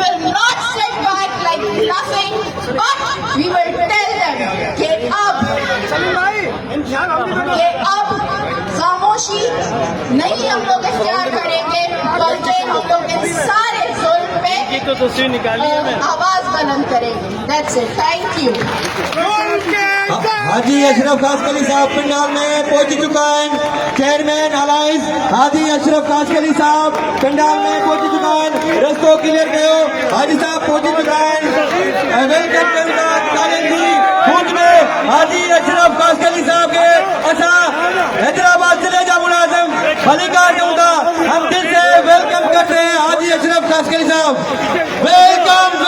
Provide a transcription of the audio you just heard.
will not sit back like nothing, but we will tell them कि अब खामोशी नहीं हम लोग इख्तियार करेंगे, बल्कि हम लोग इन सारे जुल्म पे आवाज बुलंद करेंगे। That's it. Thank you. हाजी अशरफ कासकली साहब पंडाल में पहुंच चुका है। चेयरमैन अलायंस हाजी अशरफ कासकली साहब पंडाल में पहुंच चुका है। रस्तो क्लियर करो, हाजी साहब पहुंच चुका है। वेलकम करूंगा जी फूट में हाजी अशरफ कासकली साहब के अच्छा हैदराबाद जिले का मुलाजिम मल्लिकार्जुन का हम दिल से वेलकम करते हैं। हाजी अशरफ कासकली साहब वेलकम।